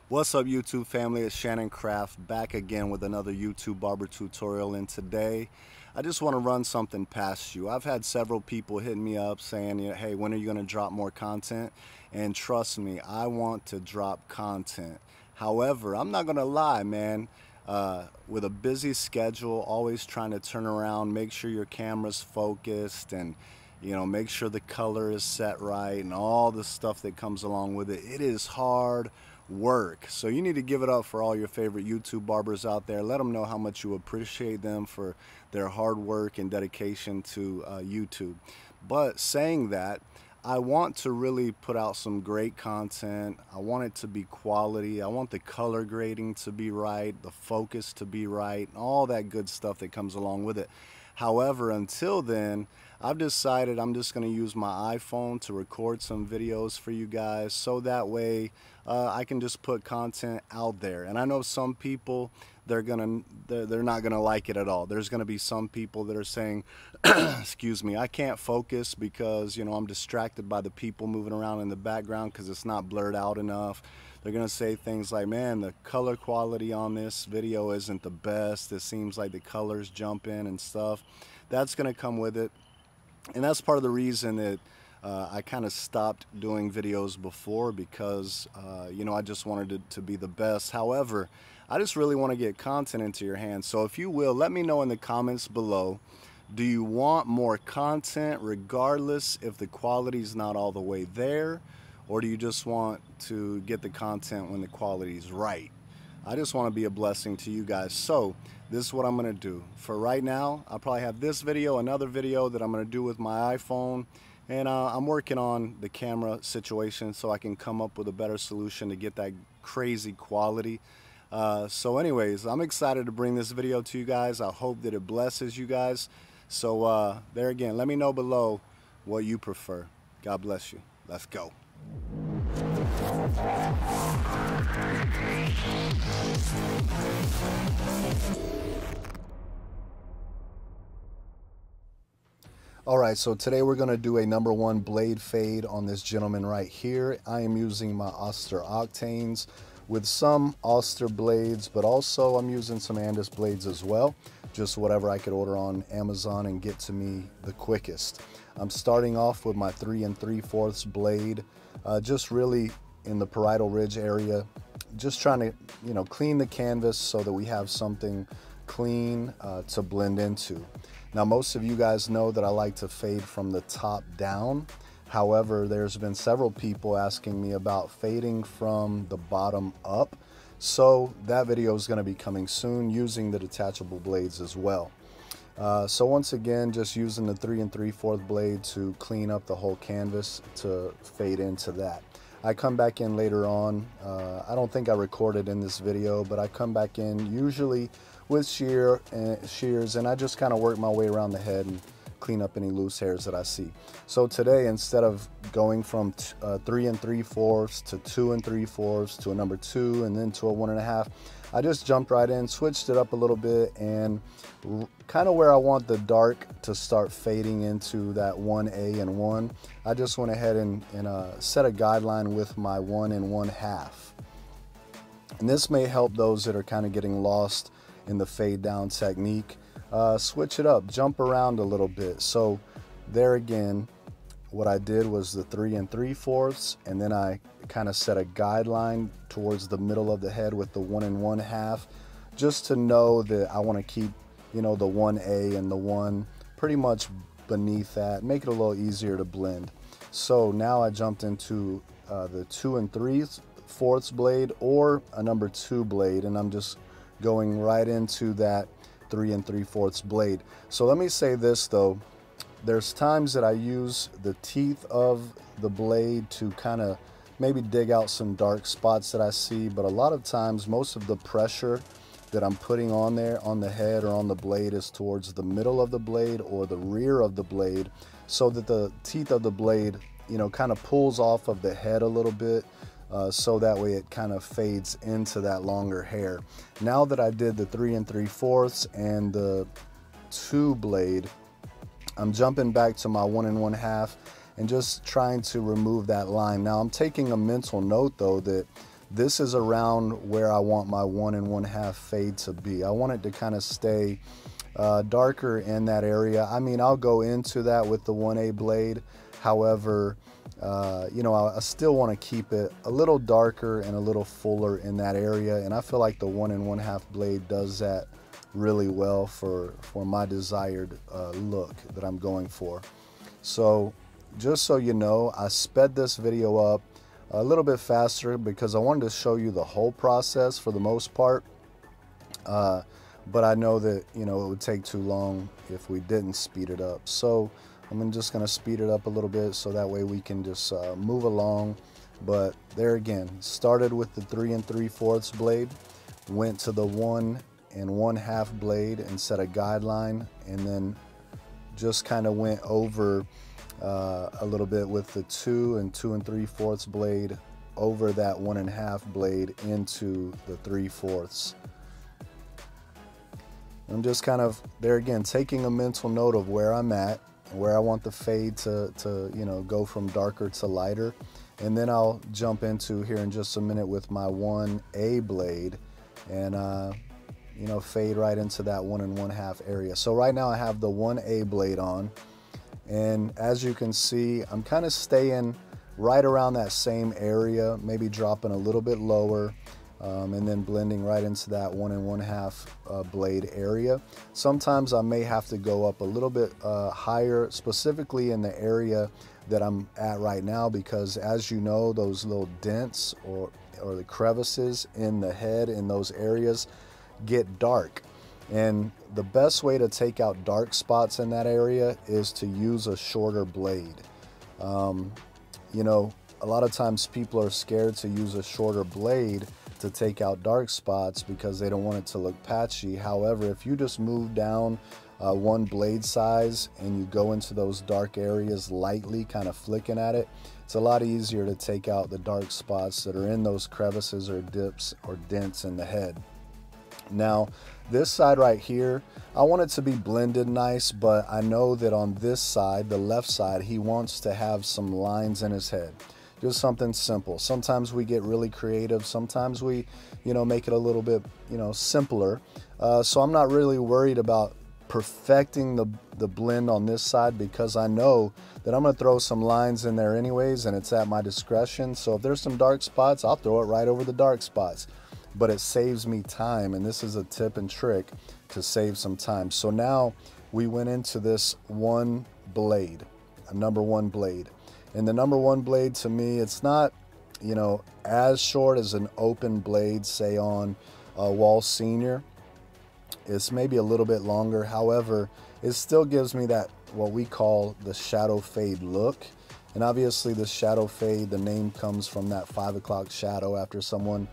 What's up, YouTube family? It's S.Craft back again with another YouTube barber tutorial, and today I just want to run something past you. I've had several people hitting me up saying, hey, when are you going to drop more content? And trust me, I want to drop content. However, I'm not going to lie, man. With a busy schedule, always trying to turn around, make sure your camera's focused, and make sure the color is set right and all the stuff that comes along with it. It is hard work. So you need to give it up for all your favorite YouTube barbers out there. Let them know how much you appreciate them for their hard work and dedication to YouTube. But saying that, I want to really put out some great content. I want it to be quality. I want the color grading to be right, the focus to be right, and all that good stuff that comes along with it. However, until then, I've decided I'm just going to use my iPhone to record some videos for you guys, so that way I can just put content out there. And I know some people, they're not gonna like it at all. There's gonna be some people that are saying, excuse me, I can't focus because I'm distracted by the people moving around in the background because it's not blurred out enough. They're gonna say things like, man, the color quality on this video isn't the best. It seems like the colors jump in and stuff. That's gonna come with it. And that's part of the reason that I kind of stopped doing videos before, because I just wanted it to be the best. However, I just really want to get content into your hands. So if you will, let me know in the comments below, do you want more content regardless if the quality's not all the way there, or do you just want to get the content when the quality's right? I just want to be a blessing to you guys. So this is what I'm going to do. For right now, I'll probably have this video, another video that I'm going to do with my iPhone, and I'm working on the camera situation so I can come up with a better solution to get that crazy quality. So anyways, I'm excited to bring this video to you guys. I hope that it blesses you guys. So there again, let me know below what you prefer. God bless you. Let's go. Alright, so today we're going to do a #1 blade fade on this gentleman right here. I am using my Oster Octanes with some Oster blades, but also I'm using some Andis blades as well. Just whatever I could order on Amazon and get to me the quickest. I'm starting off with my 3 3/4 blade, just really in the parietal ridge area, just trying to clean the canvas so that we have something clean to blend into. Now, most of you guys know that I like to fade from the top down. However, there's been several people asking me about fading from the bottom up. So that video is going to be coming soon using the detachable blades as well. So once again, just using the 3 3/4 blade to clean up the whole canvas to fade into that. I come back in later on. I don't think I recorded in this video, but I come back in usually with shears, and I just kind of work my way around the head and clean up any loose hairs that I see. So today, instead of going from 3 3/4 to 2 3/4 to a #2 and then to a 1.5, I just jumped right in, switched it up a little bit, and kind of where I want the dark to start fading into that 1A and 1, I just went ahead and set a guideline with my 1 1/2. And this may help those that are kind of getting lost in the fade down technique. Switch it up, jump around a little bit. So there again, what I did was the 3 3/4, and then I kind of set a guideline towards the middle of the head with the 1 1/2, just to know that I want to keep the 1A and the 1 pretty much beneath that, make it a little easier to blend. So now I jumped into the 2 3/4 blade or a #2 blade, and I'm just going right into that 3 3/4 blade. So let me say this though, there's times that I use the teeth of the blade to kind of maybe dig out some dark spots that I see, but a lot of times most of the pressure that I'm putting on there on the head or on the blade is towards the middle of the blade or the rear of the blade, so that the teeth of the blade kind of pulls off of the head a little bit, so that way it kind of fades into that longer hair. Now that I did the 3 3/4 and the 2 blade, I'm jumping back to my 1 1/2 and just trying to remove that line. Now I'm taking a mental note though that this is around where I want my 1 1/2 fade to be. I want it to kind of stay darker in that area. I mean, I'll go into that with the 1A blade. However, you know, I still want to keep it a little darker and a little fuller in that area. And I feel like the 1 1/2 blade does that really well for my desired look that I'm going for. So just so you know, I sped this video up a little bit faster because I wanted to show you the whole process for the most part. But I know that, you know, it would take too long if we didn't speed it up. So I'm just going to speed it up a little bit so that way we can just move along. But there again, started with the 3 3/4 blade, went to the 1 1/2 blade and set a guideline, and then just kind of went over a little bit with the 2 2 3/4 blade over that 1 1/2 blade into the 3/4. I'm just kind of there again taking a mental note of where I'm at and where I want the fade to you know, go from darker to lighter, and then I'll jump into here in just a minute with my 1A blade and you know, fade right into that 1 1/2 area. So right now I have the 1A blade on, and as you can see, I'm kind of staying right around that same area, maybe dropping a little bit lower, and then blending right into that 1 1/2 blade area. Sometimes I may have to go up a little bit higher, specifically in the area that I'm at right now, because as you know, those little dents or the crevices in the head in those areas get dark. And the best way to take out dark spots in that area is to use a shorter blade. You know, a lot of times people are scared to use a shorter blade to take out dark spots because they don't want it to look patchy. However, if you just move down one blade size and you go into those dark areas lightly, kind of flicking at it, it's a lot easier to take out the dark spots that are in those crevices or dips or dents in the head. Now, this side right here, I want it to be blended nice, but I know that on this side, the left side, he wants to have some lines in his head. Just something simple. Sometimes we get really creative. Sometimes we, you know, make it a little bit, you know, simpler. So I'm not really worried about perfecting the blend on this side, because I know that I'm going to throw some lines in there anyways, and it's at my discretion. So if there's some dark spots, I'll throw it right over the dark spots. But it saves me time, and this is a tip and trick to save some time. So now we went into this one blade, a number 1 blade. And the number 1 blade, to me, it's not, you know, as short as an open blade, say on Wall Senior. It's maybe a little bit longer. However, it still gives me that, what we call the shadow fade look. And obviously the shadow fade, the name comes from that 5 o'clock shadow after someone,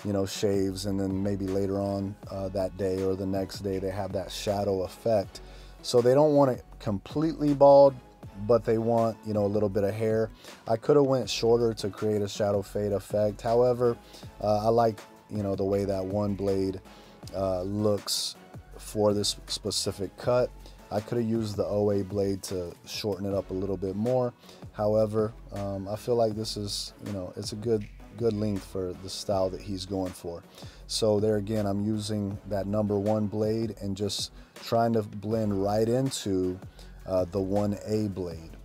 you know, shaves, and then maybe later on that day or the next day they have that shadow effect. So they don't want it completely bald, but they want, you know, a little bit of hair. I could have went shorter to create a shadow fade effect. However, I like, you know, the way that one blade looks for this specific cut. I could have used the OA blade to shorten it up a little bit more. However, I feel like this is, you know, it's a good length for the style that he's going for. So there again, I'm using that number 1 blade and just trying to blend right into the 1A blade.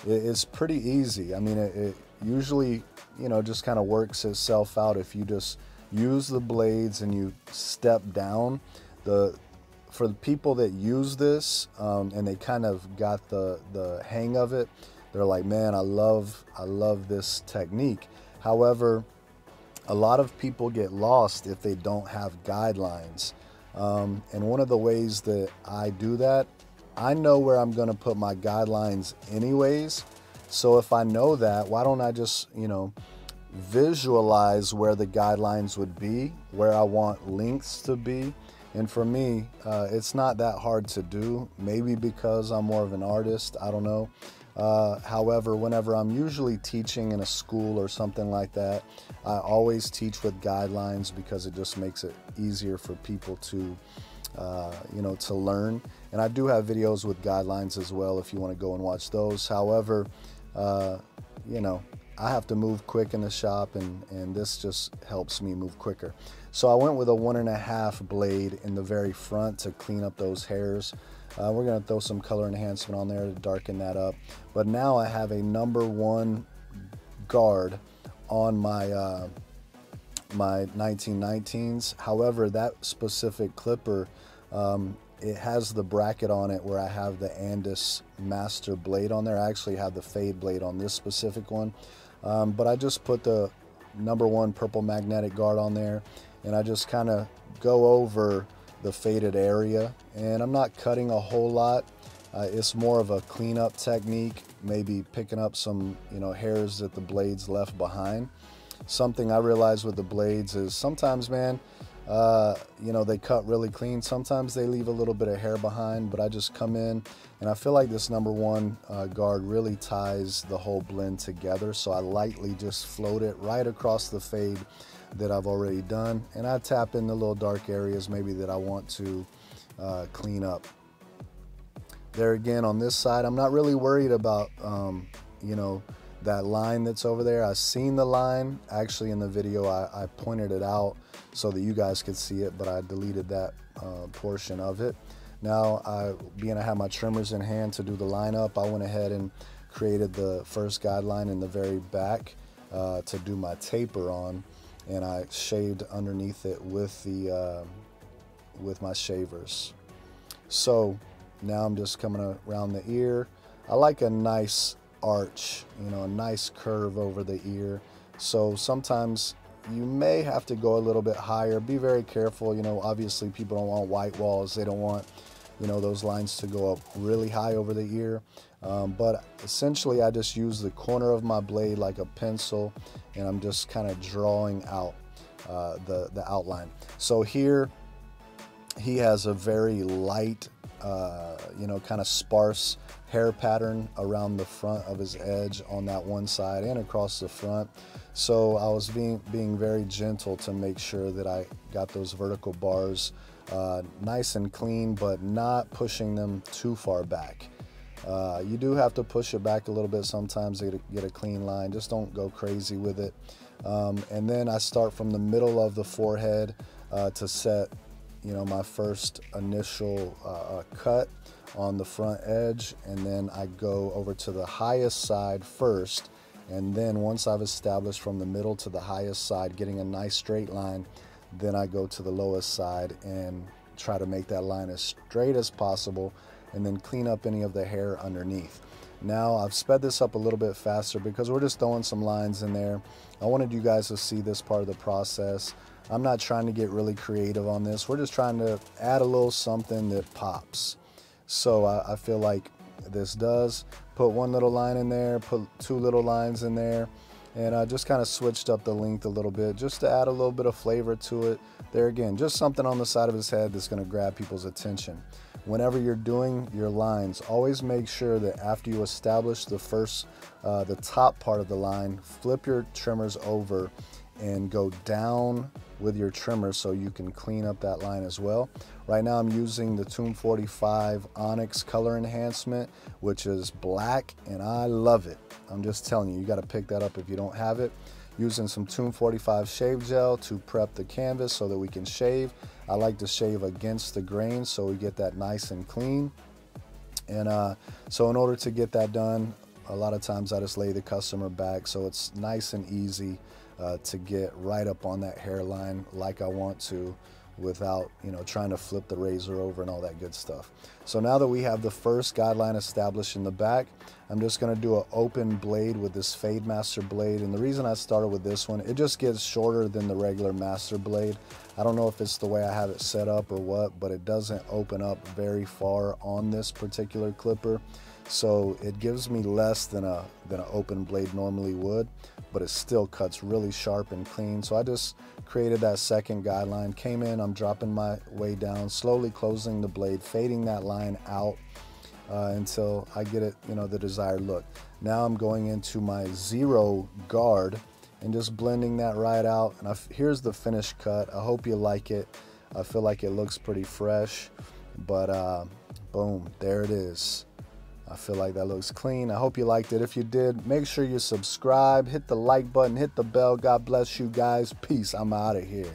It's pretty easy. I mean, it usually, you know, just kind of works itself out if you just use the blades and you step down. For the people that use this and they kind of got the hang of it, they're like, man, I love this technique. However, a lot of people get lost if they don't have guidelines. And one of the ways that I do that, I know where I'm going to put my guidelines anyways. So if I know that, why don't I just, you know, visualize where the guidelines would be, where I want lengths to be. And for me, it's not that hard to do, maybe because I'm more of an artist, I don't know. However, whenever I'm usually teaching in a school or something like that, I always teach with guidelines because it just makes it easier for people to you know, to learn. And I do have videos with guidelines as well if you want to go and watch those. However, you know, I have to move quick in the shop, and this just helps me move quicker. So I went with a 1.5 blade in the very front to clean up those hairs. We're gonna throw some color enhancement on there to darken that up. But now I have a number 1 guard on my my 1919s. However, that specific clipper, it has the bracket on it where I have the Andis master blade on there. I actually have the fade blade on this specific one, but I just put the number 1 purple magnetic guard on there, and I just kind of go over the faded area, and I'm not cutting a whole lot. It's more of a cleanup technique, maybe picking up some, you know, hairs that the blades left behind. Something I realize with the blades is sometimes, man, you know, they cut really clean. Sometimes they leave a little bit of hair behind, but I just come in, and I feel like this number 1 guard really ties the whole blend together. So I lightly just float it right across the fade that I've already done, and I tap in the little dark areas maybe that I want to clean up. There again, on this side, I'm not really worried about, you know, that line that's over there. I've seen the line. Actually, in the video, I pointed it out so that you guys could see it, but I deleted that portion of it. Now, being I have my trimmers in hand to do the lineup, I went ahead and created the first guideline in the very back to do my taper on, and I shaved underneath it with the with my shavers. So now I'm just coming around the ear. I like a nice arch, you know, a nice curve over the ear. So sometimes you may have to go a little bit higher. Be very careful. You know, obviously people don't want white walls. They don't want, you know, those lines to go up really high over the ear. But essentially I just use the corner of my blade like a pencil, and I'm just kind of drawing out the outline. So here he has a very light, you know, kind of sparse hair pattern around the front of his edge on that one side and across the front. So I was being very gentle to make sure that I got those vertical bars nice and clean, but not pushing them too far back. You do have to push it back a little bit sometimes to get a clean line. Just don't go crazy with it. And then I start from the middle of the forehead to set, you know, my first initial cut on the front edge, and then I go over to the highest side first, and then once I've established from the middle to the highest side, getting a nice straight line, then I go to the lowest side and try to make that line as straight as possible, and then clean up any of the hair underneath. Now I've sped this up a little bit faster because we're just throwing some lines in there. I wanted you guys to see this part of the process. I'm not trying to get really creative on this. We're just trying to add a little something that pops. So I feel like this does. Put one little line in there, put 2 little lines in there, and I just kind of switched up the length a little bit just to add a little bit of flavor to it. There again, just something on the side of his head that's going to grab people's attention. Whenever you're doing your lines, always make sure that after you establish the top part of the line, flip your trimmers over and go down with your trimmer so you can clean up that line as well. Right now I'm using the Tomb 45 Onyx color enhancement, which is black, and I love it. I'm just telling you, you got to pick that up if you don't have it. Using some Tomb 45 shave gel to prep the canvas so that we can shave. I like to shave against the grain so we get that nice and clean. And so in order to get that done, a lot of times I just lay the customer back so it's nice and easy to get right up on that hairline like I want to, without, you know, trying to flip the razor over and all that good stuff. So now that we have the first guideline established in the back, I'm just going to do an open blade with this Fade Master blade. And the reason I started with this one, it just gets shorter than the regular Master blade. I don't know if it's the way I have it set up or what, but it doesn't open up very far on this particular clipper. So it gives me less than an open blade normally would, but it still cuts really sharp and clean. So I just created that second guideline, came in, I'm dropping my way down, slowly closing the blade, fading that line out until I get it, you know, the desired look. Now I'm going into my 0 guard and just blending that right out. And here's the finished cut. I hope you like it. I feel like it looks pretty fresh, but boom, there it is. I feel like that looks clean. I hope you liked it. If you did, make sure you subscribe, hit the like button, hit the bell. God bless you guys. Peace. I'm out of here.